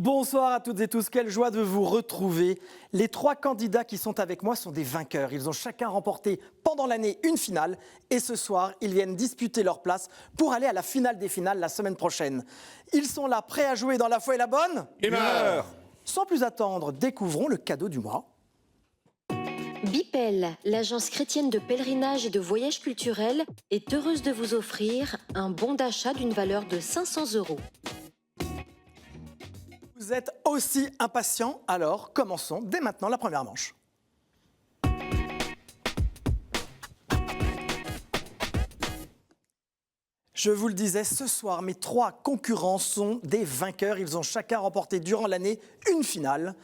Bonsoir à toutes et tous, quelle joie de vous retrouver. Les 3 candidats qui sont avec moi sont des vainqueurs. Ils ont chacun remporté pendant l'année une finale et ce soir, ils viennent disputer leur place pour aller à la finale des finales la semaine prochaine. Ils sont là, prêts à jouer dans La Foi et la Bonne Humeur. Sans plus attendre, découvrons le cadeau du mois. Bipel, l'agence chrétienne de pèlerinage et de voyage culturel, est heureuse de vous offrir un bon d'achat d'une valeur de 500 €. Vous êtes aussi impatients, alors commençons dès maintenant la première manche. Je vous le disais, ce soir, mes 3 concurrents sont des vainqueurs. Ils ont chacun remporté durant l'année une finale.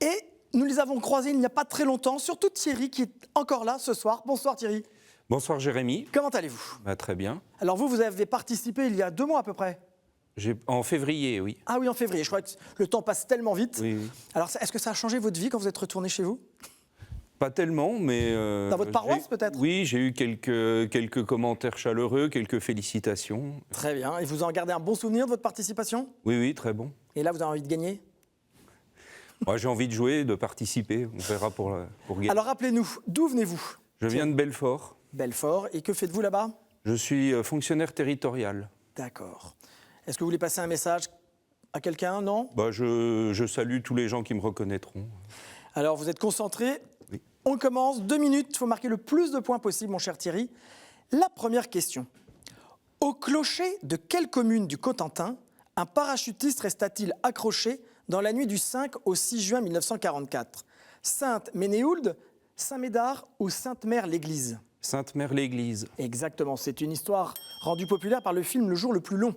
Et nous les avons croisés il n'y a pas très longtemps, surtout Thierry qui est encore là ce soir. Bonsoir Thierry. Bonsoir Jérémy. Comment allez-vous ? Très bien. Alors vous avez participé il y a 2 mois à peu près ? En février, oui. Ah oui, en février. Je crois que le temps passe tellement vite. Oui, oui. Alors est-ce que ça a changé votre vie quand vous êtes retourné chez vous ? Pas tellement, mais... Dans votre paroisse peut-être ? Oui, j'ai eu quelques commentaires chaleureux, quelques félicitations. Très bien. Et vous en gardez un bon souvenir de votre participation ? Oui, oui, très bon. Et là, vous avez envie de gagner ? Moi, j'ai envie de jouer, de participer. On verra pour gagner. Alors rappelez-nous, d'où venez-vous ? Je viens de Belfort. Belfort. Et que faites-vous là-bas ? Je suis fonctionnaire territorial. D'accord. Est-ce que vous voulez passer un message à quelqu'un ? Non ? Je salue tous les gens qui me reconnaîtront. Alors vous êtes concentré ? Oui. On commence, 2 minutes, il faut marquer le plus de points possible, mon cher Thierry. La première question. Au clocher de quelle commune du Cotentin un parachutiste resta-t-il accroché dans la nuit du 5 au 6 juin 1944 ? Sainte-Ménéhould, Saint-Médard ou Sainte-Mère-l'Église ? Sainte-Mère-l'Église. Exactement, c'est une histoire rendue populaire par le film Le jour le plus long.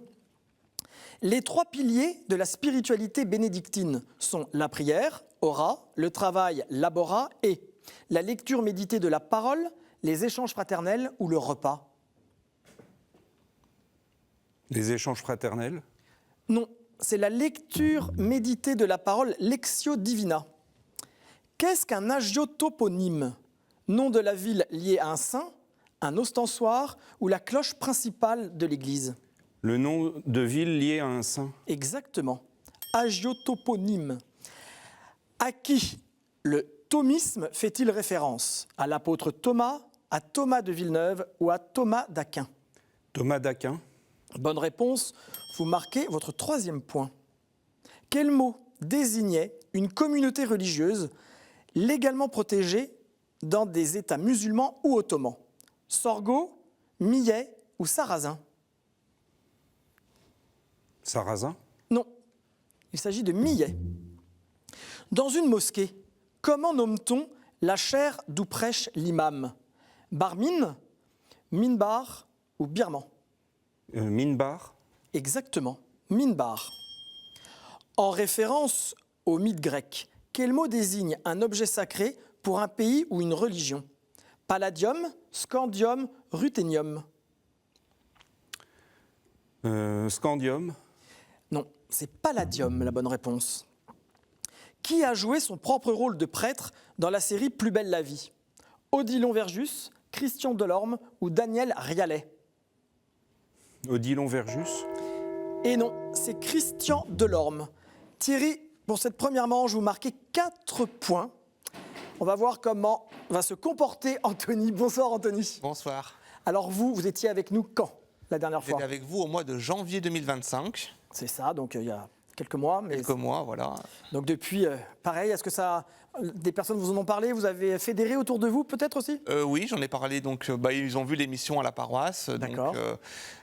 Les 3 piliers de la spiritualité bénédictine sont la prière, ora, le travail, labora, et la lecture méditée de la parole, les échanges fraternels ou le repas. Les échanges fraternels. Non, c'est la lecture méditée de la parole, lectio divina. Qu'est-ce qu'un agiotoponyme ? Nom de la ville liée à un saint, un ostensoir ou la cloche principale de l'église ? Le nom de ville lié à un saint. Exactement. Agiotoponyme. À qui le thomisme fait-il référence ? À l'apôtre Thomas, à Thomas de Villeneuve ou à Thomas d'Aquin ? Thomas d'Aquin. Bonne réponse. Vous marquez votre 3e point. Quel mot désignait une communauté religieuse légalement protégée dans des États musulmans ou ottomans ? Sorgho, millet ou sarrasin ? Sarrasin. Non, il s'agit de millet. Dans une mosquée, comment nomme-t-on la chaire d'où prêche l'imam ? Barmin, minbar ou birman ? Minbar. Exactement, minbar. En référence au mythe grec, quel mot désigne un objet sacré pour un pays ou une religion ? Palladium, scandium, ruthénium ? Scandium. Non, c'est palladium la bonne réponse. Qui a joué son propre rôle de prêtre dans la série Plus belle la vie ? Odilon Verjus, Christian Delorme ou Daniel Rialet ? Odilon Verjus. Et non, c'est Christian Delorme. Thierry, pour cette première manche, vous marquez 4 points. On va voir comment va se comporter Anthony. Bonsoir Anthony. Bonsoir. Alors vous étiez avec nous quand, la dernière fois ? J'étais avec vous au mois de janvier 2025. C'est ça, donc il y a quelques mois. Mais Quelques mois, voilà. donc depuis, pareil, est-ce que des personnes vous en ont parlé ? Vous avez fédéré autour de vous peut-être aussi ? Oui, j'en ai parlé, donc ils ont vu l'émission à la paroisse. D'accord. Donc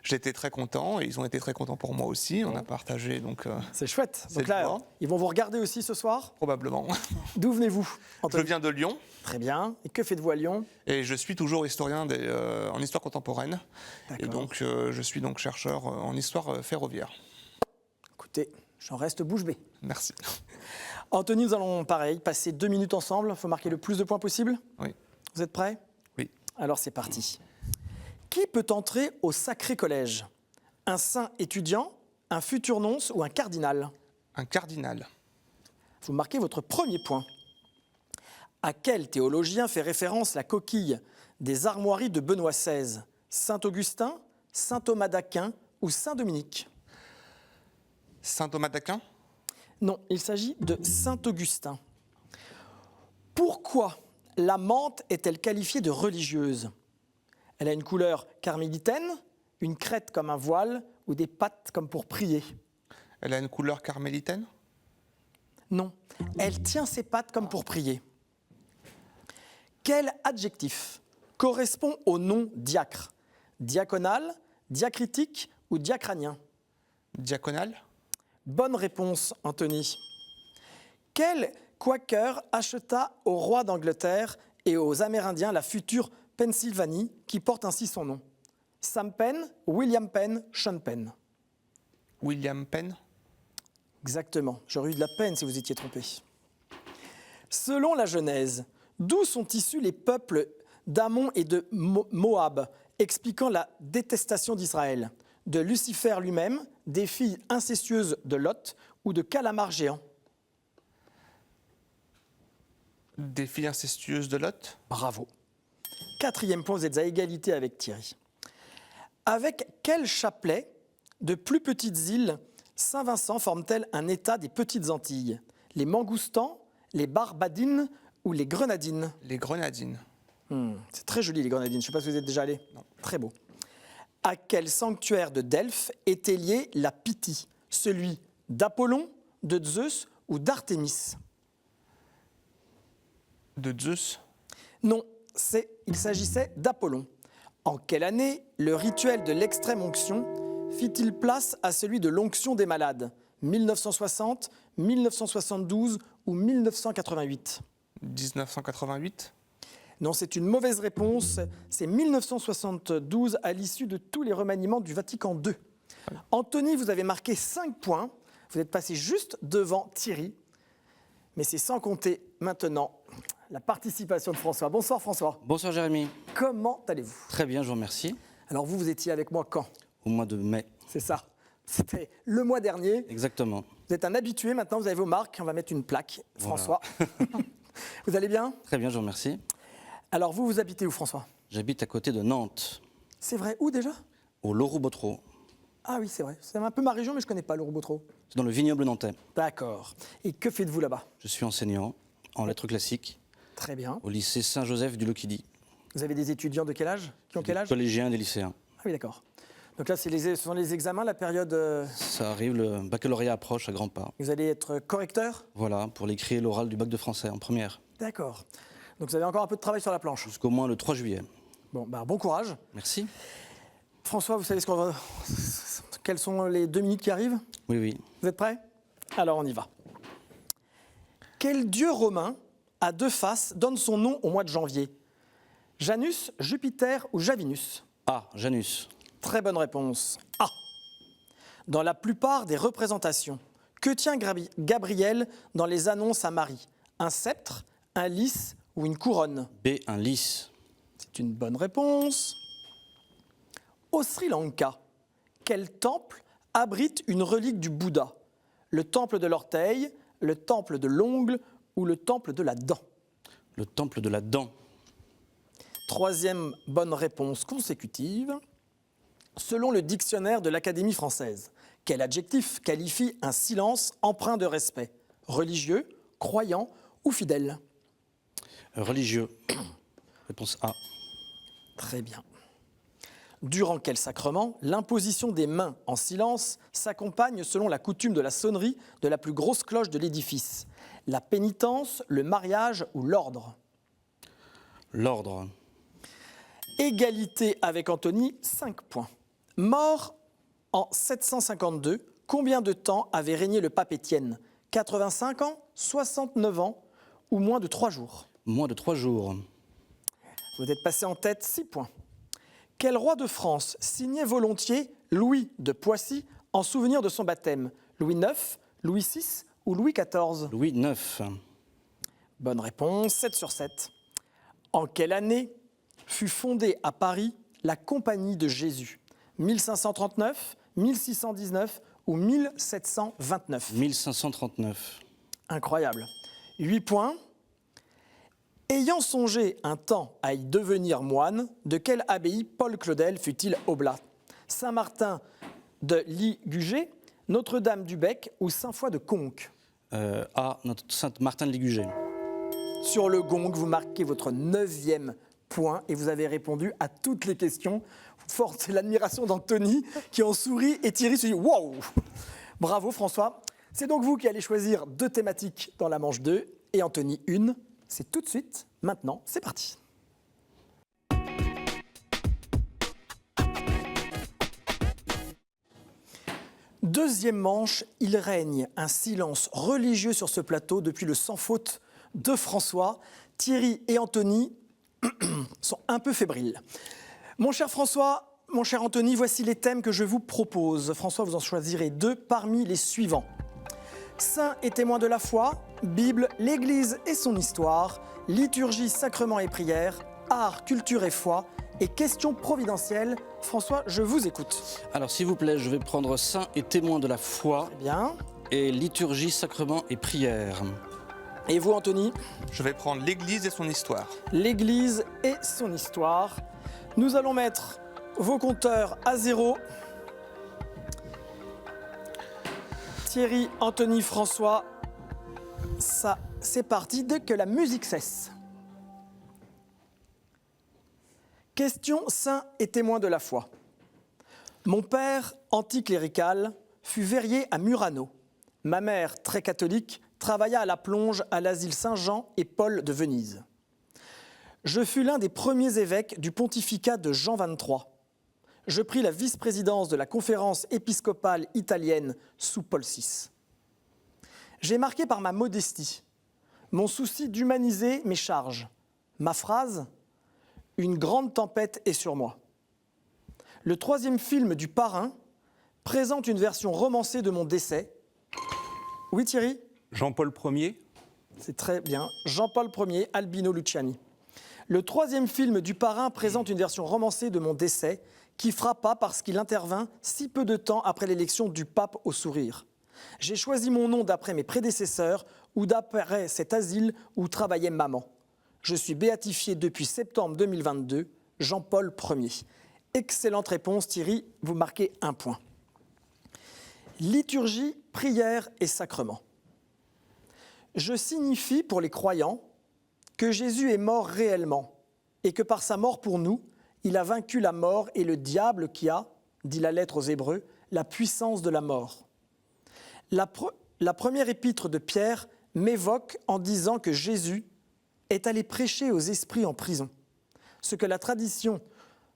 j'étais très content et ils ont été très contents pour moi aussi. On a partagé, donc C'est chouette. C'est Donc là, le droit. ils vont vous regarder aussi ce soir. probablement. D'où venez-vous, Je Anthony ? viens de Lyon Très bien. Et que faites-vous à Lyon ? et je suis toujours historien en histoire contemporaine. Et D'accord. donc je suis donc chercheur en histoire ferroviaire. Écoutez, j'en reste bouche bée. Merci. Anthony, nous allons, pareil, passer 2 minutes ensemble. Il faut marquer le plus de points possible. Oui. Vous êtes prêts ? Oui. Alors c'est parti. Qui peut entrer au Sacré Collège ? Un saint étudiant, un futur nonce ou un cardinal ? Un cardinal. Vous marquez votre premier point. À quel théologien fait référence la coquille des armoiries de Benoît XVI ? Saint Augustin, Saint Thomas d'Aquin ou Saint Dominique ? Saint Thomas d'Aquin ? Non, il s'agit de Saint-Augustin. Pourquoi la menthe est-elle qualifiée de religieuse? Elle a une couleur carmélitaine, une crête comme un voile ou des pattes comme pour prier? Elle a une couleur carmélitaine? Non, elle tient ses pattes comme pour prier. Quel adjectif correspond au nom diacre? Diaconal, diacritique ou diacranien? Diaconale? Bonne réponse, Anthony. Quel quaker acheta au roi d'Angleterre et aux Amérindiens la future Pennsylvanie qui porte ainsi son nom? Sam Penn, William Penn, Sean Penn. William Penn? Exactement, j'aurais eu de la peine si vous étiez trompé. Selon la Genèse, d'où sont issus les peuples d'Ammon et de Moab, expliquant la détestation d'Israël? De Lucifer lui-même, des filles incestueuses de Lot ou de calamars géants? Des filles incestueuses de Lot? Bravo. 4e point, vous êtes à égalité avec Thierry. Avec quel chapelet de plus petites îles Saint-Vincent forme-t-elle un état des petites Antilles? Les Mangoustans, les Barbadines ou les Grenadines? Les Grenadines. C'est très joli les Grenadines, je ne sais pas si vous êtes déjà allé. Non. Très beau. À quel sanctuaire de Delphes était liée la Pythie? Celui d'Apollon, de Zeus ou d'Artémis? De Zeus? Non, il s'agissait d'Apollon. En quelle année le rituel de l'extrême onction fit-il place à celui de l'onction des malades? 1960, 1972 ou 1988? 1988? Non, c'est une mauvaise réponse. C'est 1972 à l'issue de tous les remaniements du Vatican II. Anthony, vous avez marqué 5 points. Vous êtes passé juste devant Thierry. Mais c'est sans compter maintenant la participation de François. Bonsoir François. Bonsoir Jérémy. Comment allez-vous? Très bien, je vous remercie. Alors vous étiez avec moi quand? Au mois de mai. C'est ça. C'était le mois dernier. Exactement. Vous êtes un habitué maintenant, vous avez vos marques. On va mettre une plaque. François. Voilà. Vous allez bien? Très bien, je vous remercie. Alors vous habitez où François? J'habite à côté de Nantes, C'est vrai, où déjà? au Loroux-Bottereau. Ah oui, c'est vrai. C'est un peu ma région, mais je ne connais pas l'Eurobo-trop. C'est dans le vignoble nantais. D'accord. Et que faites-vous là-bas? Je suis enseignant en lettres classiques Très bien. au lycée Saint-Joseph du Loquidi. Vous avez des étudiants de quel âge? Qui ont quel Des âge? collégiens et des lycéens. Ah oui, d'accord. Donc là, ce sont les examens, la période... Ça arrive, le baccalauréat approche à grands pas. Vous allez être correcteur? Voilà, pour l'écrit et l'oral du bac de français en première. D'accord. Donc vous avez encore un peu de travail sur la planche. Jusqu'au moins le 3 juillet. Bon, bon courage. Merci. François, vous savez quelles sont les 2 minutes qui arrivent? Oui, oui. Vous êtes prêts? Alors on y va. Quel dieu romain à 2 faces donne son nom au mois de janvier? Janus, Jupiter ou Javinus? Ah, Janus. Très bonne réponse. A. Dans la plupart des représentations, que tient Gabriel dans les annonces à Marie? Un sceptre, un lys ou une couronne? B, un lys. C'est une bonne réponse. Au Sri Lanka, quel temple abrite une relique du Bouddha? Le temple de l'orteil, le temple de l'ongle ou le temple de la dent? Le temple de la dent. 3e bonne réponse consécutive. Selon le dictionnaire de l'Académie française, quel adjectif qualifie un silence empreint de respect? Religieux, croyant ou fidèle? Religieux. Réponse A. Très bien. Durant quel sacrement l'imposition des mains en silence s'accompagne selon la coutume de la sonnerie de la plus grosse cloche de l'édifice? La pénitence, le mariage ou l'ordre? L'ordre. Égalité avec Anthony, 5 points. Mort en 752, combien de temps avait régné le pape Étienne? 85 ans, 69 ans ou moins de 3 jours? Moins de 3 jours. Vous êtes passé en tête, 6 points. Quel roi de France signait volontiers Louis de Poissy en souvenir de son baptême? Louis IX, Louis VI ou Louis XIV? Louis IX. Bonne réponse, 7 sur 7. En quelle année fut fondée à Paris la Compagnie de Jésus? 1539, 1619 ou 1729? 1539. Incroyable. 8 points. Ayant songé un temps à y devenir moine, de quelle abbaye Paul Claudel fut-il oblat? Saint-Martin de Ligugé, Notre-Dame du Bec ou Saint-Foy de Conques? A, notre Sainte Martin de Ligugé. Sur le gong, vous marquez votre 9e point et vous avez répondu à toutes les questions. Forte, c'est l'admiration d'Anthony qui en sourit et Thierry se dit « Wow !» Bravo François. C'est donc vous qui allez choisir 2 thématiques dans la manche 2 et Anthony une. C'est tout de suite. Maintenant, c'est parti. Deuxième manche, il règne un silence religieux sur ce plateau depuis le sans faute de François. Thierry et Anthony sont un peu fébriles. Mon cher François, mon cher Anthony, voici les thèmes que je vous propose. François, vous en choisirez 2 parmi les suivants. Saints et témoins de la foi, Bible, l'Église et son histoire, liturgie, sacrements et prières, art, culture et foi, et questions providentielles. François, je vous écoute. Alors, s'il vous plaît, je vais prendre Saints et témoins de la foi Très bien. et liturgie, sacrements et prières. Et vous, Anthony? Je vais prendre l'Église et son histoire. L'Église et son histoire. Nous allons mettre vos compteurs à 0. Thierry, Anthony, François, ça, c'est parti dès que la musique cesse. Question saint et témoin de la foi. Mon père, anticlérical, fut verrier à Murano. Ma mère, très catholique, travailla à la plonge à l'asile Saint-Jean et Paul de Venise. Je fus l'un des premiers évêques du pontificat de Jean XXIII. Je pris la vice-présidence de la conférence épiscopale italienne sous Paul VI. J'ai marqué par ma modestie, mon souci d'humaniser mes charges. Ma phrase, une grande tempête est sur moi. Le 3e film du Parrain présente une version romancée de mon décès. Oui Thierry ? Jean-Paul Ier. C'est très bien. Jean-Paul Ier, Albino Luciani. Le 3e film du Parrain présente une version romancée de mon décès qui frappa parce qu'il intervint si peu de temps après l'élection du pape au sourire. J'ai choisi mon nom d'après mes prédécesseurs ou d'après cet asile où travaillait maman. Je suis béatifié depuis septembre 2022, Jean-Paul Ier. Excellente réponse Thierry, vous marquez 1 point. Liturgie, prière et sacrement. Je signifie pour les croyants que Jésus est mort réellement et que par sa mort pour nous, il a vaincu la mort et le diable qui a, dit la lettre aux Hébreux, la puissance de la mort. La première épître de Pierre m'évoque en disant que Jésus est allé prêcher aux esprits en prison, ce que la tradition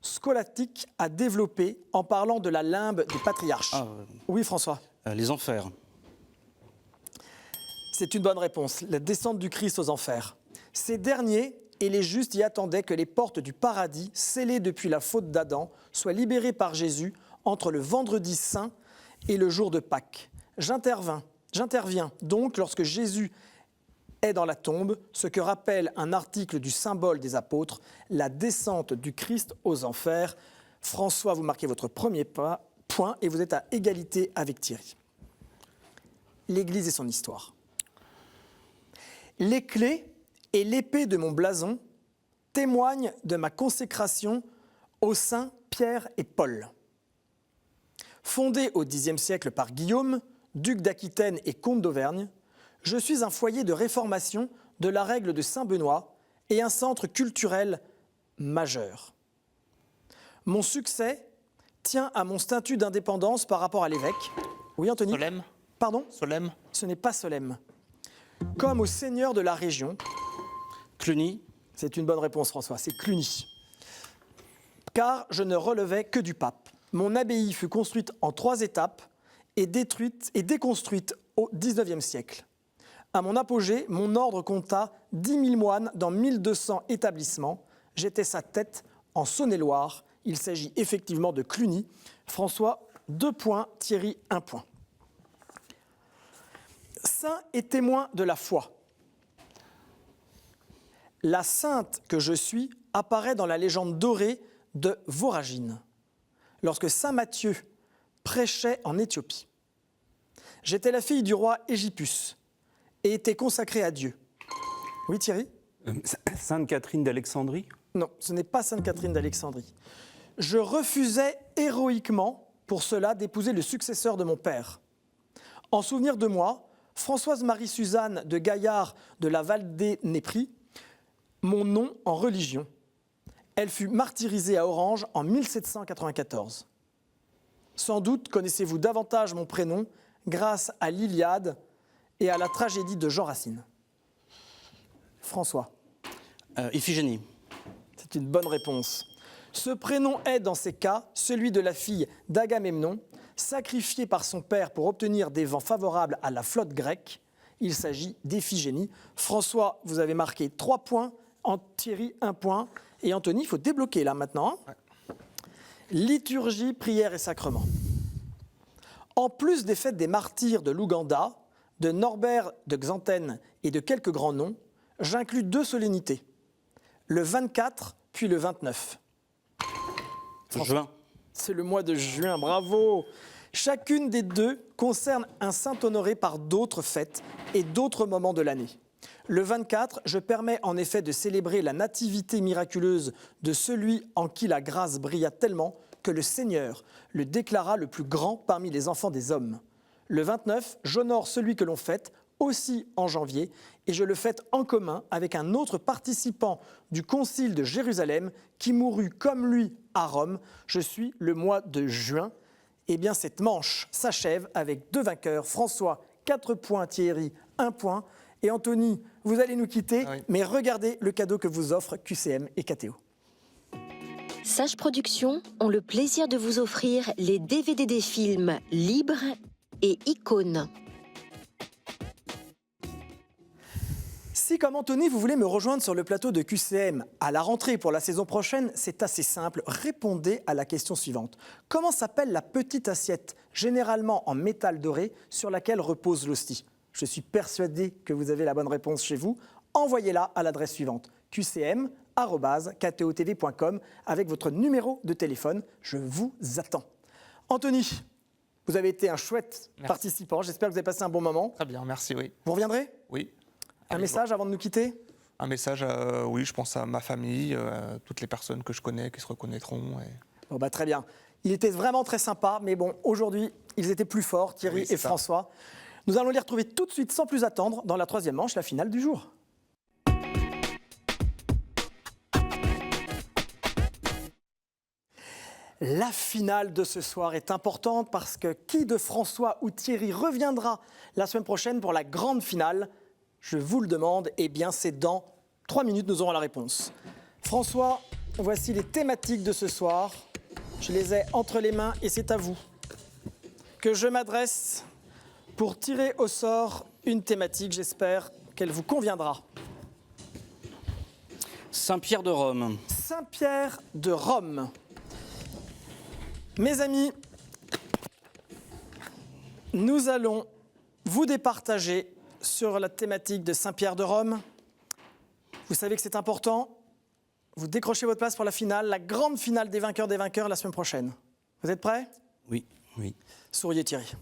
scolastique a développé en parlant de la limbe des patriarches. Oui François. Les enfers. C'est une bonne réponse, la descente du Christ aux enfers. Ces derniers et les justes y attendaient que les portes du paradis, scellées depuis la faute d'Adam, soient libérées par Jésus entre le vendredi saint et le jour de Pâques. J'interviens donc lorsque Jésus est dans la tombe, ce que rappelle un article du symbole des apôtres, la descente du Christ aux enfers. François, vous marquez votre premier point et vous êtes à égalité avec Thierry. L'Église et son histoire. Les clés et l'épée de mon blason témoignent de ma consécration aux saints Pierre et Paul. Fondé au Xe siècle par Guillaume, duc d'Aquitaine et comte d'Auvergne, je suis un foyer de réformation de la règle de Saint-Benoît et un centre culturel majeur. Mon succès tient à mon statut d'indépendance par rapport à l'évêque. Oui, Anthony ? Solem. Pardon ? Solem. Ce n'est pas Solem. Comme au seigneur de la région. Cluny. C'est une bonne réponse, François, c'est Cluny. Car je ne relevais que du pape. Mon abbaye fut construite en 3 étapes et détruite et déconstruite au XIXe siècle. À mon apogée, mon ordre compta 10 000 moines dans 1200 établissements. J'étais sa tête en Saône-et-Loire. Il s'agit effectivement de Cluny. François, 2 points. Thierry, 1 point. Saint et témoin de la foi. La sainte que je suis apparaît dans la légende dorée de Voragine, lorsque saint Matthieu prêchait en Éthiopie. J'étais la fille du roi Égypus et était consacrée à Dieu. Oui Thierry ? Sainte Catherine d'Alexandrie. Non, ce n'est pas Sainte Catherine d'Alexandrie. Je refusais héroïquement, pour cela, d'épouser le successeur de mon père. En souvenir de moi, Françoise Marie-Suzanne de Gaillard de la Valdée-Népry, mon nom en religion. Elle fut martyrisée à Orange en 1794. Sans doute connaissez-vous davantage mon prénom grâce à l'Iliade et à la tragédie de Jean Racine. François. Iphigénie. C'est une bonne réponse. Ce prénom est, dans ces cas, celui de la fille d'Agamemnon, sacrifiée par son père pour obtenir des vents favorables à la flotte grecque. Il s'agit d'Iphigénie. François, vous avez marqué 3 points. Thierry, 1 point. Et Anthony, il faut débloquer là maintenant. Liturgie, prière et sacrement. En plus des fêtes des martyrs de l'Ouganda, de Norbert de Xanten et de quelques grands noms, j'inclus 2 solennités. Le 24 puis le 29. Juin. C'est le mois de juin, bravo. Chacune des 2 concerne un saint honoré par d'autres fêtes et d'autres moments de l'année. Le 24, je permets en effet de célébrer la nativité miraculeuse de celui en qui la grâce brilla tellement que le Seigneur le déclara le plus grand parmi les enfants des hommes. Le 29, j'honore celui que l'on fête aussi en janvier et je le fête en commun avec un autre participant du concile de Jérusalem qui mourut comme lui à Rome. Je suis le mois de juin. Eh bien, cette manche s'achève avec 2 vainqueurs. François, 4 points. Thierry, 1 point. Et Anthony, vous allez nous quitter, mais regardez le cadeau que vous offrent QCM et KTO. Sage Productions ont le plaisir de vous offrir les DVD des films Libre et Icône. Si, comme Anthony, vous voulez me rejoindre sur le plateau de QCM à la rentrée pour la saison prochaine, c'est assez simple. Répondez à la question suivante. Comment s'appelle la petite assiette, généralement en métal doré, sur laquelle repose l'hostie ? Je suis persuadé que vous avez la bonne réponse chez vous. Envoyez-la à l'adresse suivante, qcm@ktotv.com avec votre numéro de téléphone. Je vous attends. Anthony, vous avez été un chouette participant. J'espère que vous avez passé un bon moment. Très bien, merci, oui. Vous reviendrez ? Oui. Un message avant de nous quitter ? Un message, oui, je pense à ma famille, à toutes les personnes que je connais qui se reconnaîtront. Bon, très bien. Il était vraiment très sympa, mais bon, aujourd'hui, ils étaient plus forts, Thierry et François. Nous allons les retrouver tout de suite, sans plus attendre, dans la 3e manche, la finale du jour. La finale de ce soir est importante parce que qui de François ou Thierry reviendra la semaine prochaine pour la grande finale ? Je vous le demande, eh bien c'est dans 3 minutes, nous aurons la réponse. François, voici les thématiques de ce soir. Je les ai entre les mains et c'est à vous que je m'adresse pour tirer au sort une thématique. J'espère qu'elle vous conviendra. Saint-Pierre de Rome. Saint-Pierre de Rome. Mes amis, nous allons vous départager sur la thématique de Saint-Pierre de Rome. Vous savez que c'est important. Vous décrochez votre place pour la finale, la grande finale des vainqueurs la semaine prochaine. Vous êtes prêts ? Oui. Oui. Souriez Thierry.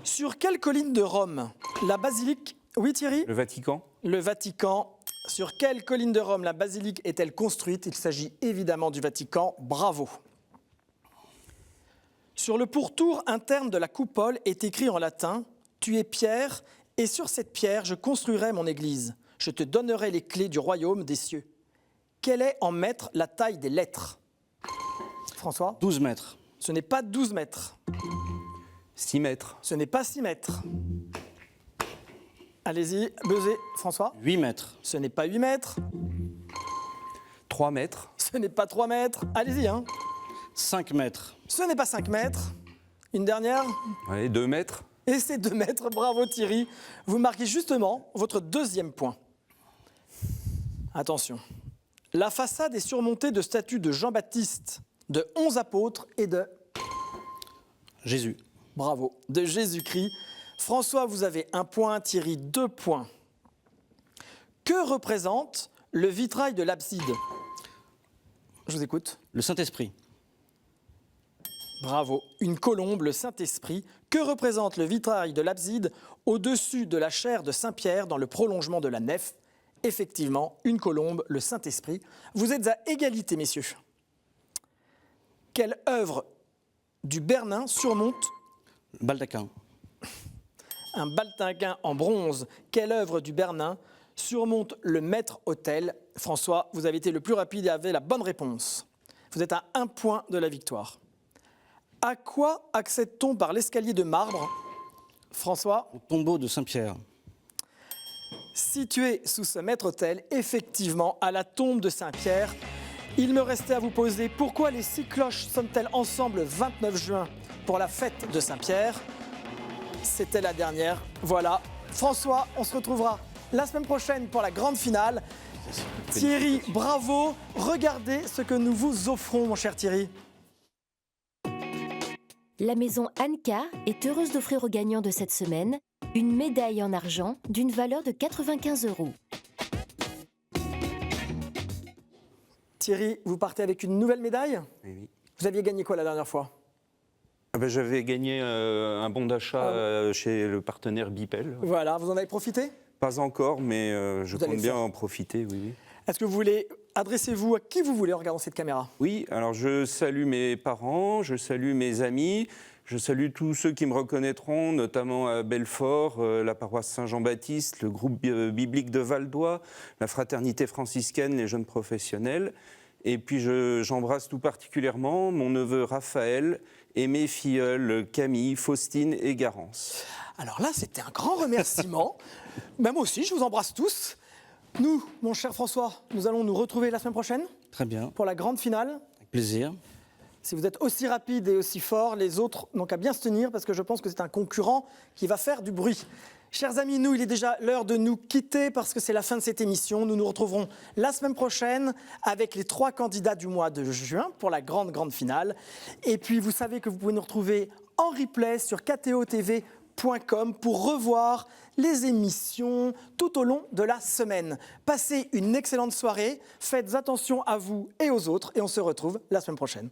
Sur quelle colline de Rome la basilique... Oui Thierry ? Le Vatican. Le Vatican. Sur quelle colline de Rome la basilique est-elle construite ? Il s'agit évidemment du Vatican. Bravo. Sur le pourtour interne de la coupole est écrit en latin « Tu es Pierre, et sur cette pierre je construirai mon église. Je te donnerai les clés du royaume des cieux. » Quelle est en mètres la taille des lettres ? François ? 12 mètres. Ce n'est pas 12 mètres. 6 mètres. Ce n'est pas 6 mètres. Allez-y, buzzez, François. 8 mètres. Ce n'est pas 8 mètres. 3 mètres. Ce n'est pas 3 mètres. Allez-y, 5 mètres. Ce n'est pas 5 mètres. Une dernière. Allez, 2 mètres. Et c'est 2 mètres. Bravo Thierry. Vous marquez justement votre 2e point. Attention. La façade est surmontée de statues de Jean-Baptiste, de 11 apôtres et de... Jésus. Bravo. De Jésus-Christ. François, vous avez 1 point. Thierry, 2 points. Que représente le vitrail de l'abside ? Je vous écoute. Le Saint-Esprit. Bravo. Une colombe, le Saint-Esprit. Que représente le vitrail de l'abside au-dessus de la chaire de Saint-Pierre dans le prolongement de la nef ? Effectivement, une colombe, le Saint-Esprit. Vous êtes à égalité, messieurs. Quelle œuvre du Bernin surmonte... Baldaquin. un baltinguin en bronze. Quelle œuvre du Bernin surmonte le maître-autel? François, vous avez été le plus rapide et avez la bonne réponse. Vous êtes à 1 point de la victoire. À quoi accède-t-on par l'escalier de marbre? François? Au tombeau de Saint-Pierre. Situé sous ce maître-autel, effectivement, à la tombe de Saint-Pierre. Il me restait à vous poser pourquoi les 6 cloches sonnent-elles ensemble le 29 juin pour la fête de Saint-Pierre? C'était la dernière. Voilà. François, on se retrouvera la semaine prochaine pour la grande finale. Thierry, bravo. Regardez ce que nous vous offrons, mon cher Thierry. La maison Anka est heureuse d'offrir aux gagnants de cette semaine une médaille en argent d'une valeur de 95 €. Thierry, vous partez avec une nouvelle médaille? Oui. Vous aviez gagné quoi la dernière fois? Ah ben, j'avais gagné un bon d'achat chez le partenaire Bipel. Voilà, vous en avez profité? Pas encore, mais je Vous allez compte bien faire. en profiter, oui. Est-ce que vous voulez, adressez-vous à qui vous voulez en regardant cette caméra? Oui, alors je salue mes parents, je salue mes amis, je salue tous ceux qui me reconnaîtront, notamment à Belfort, la paroisse Saint-Jean-Baptiste, le groupe biblique de Val-d'Oie, la fraternité franciscaine, les jeunes professionnels. Et puis j'embrasse tout particulièrement mon neveu Raphaël et mes filleuls Camille, Faustine et Garance. Alors là, c'était un grand remerciement. Moi aussi, je vous embrasse tous. Nous, mon cher François, nous allons nous retrouver la semaine prochaine Très bien, pour la grande finale. avec plaisir. Si vous êtes aussi rapide et aussi fort, les autres n'ont qu'à bien se tenir parce que je pense que c'est un concurrent qui va faire du bruit. Chers amis, il est déjà l'heure de nous quitter parce que c'est la fin de cette émission. Nous nous retrouverons la semaine prochaine avec les 3 candidats du mois de juin pour la grande finale. Et puis, vous savez que vous pouvez nous retrouver en replay sur ktotv.com pour revoir les émissions tout au long de la semaine. Passez une excellente soirée, faites attention à vous et aux autres et on se retrouve la semaine prochaine.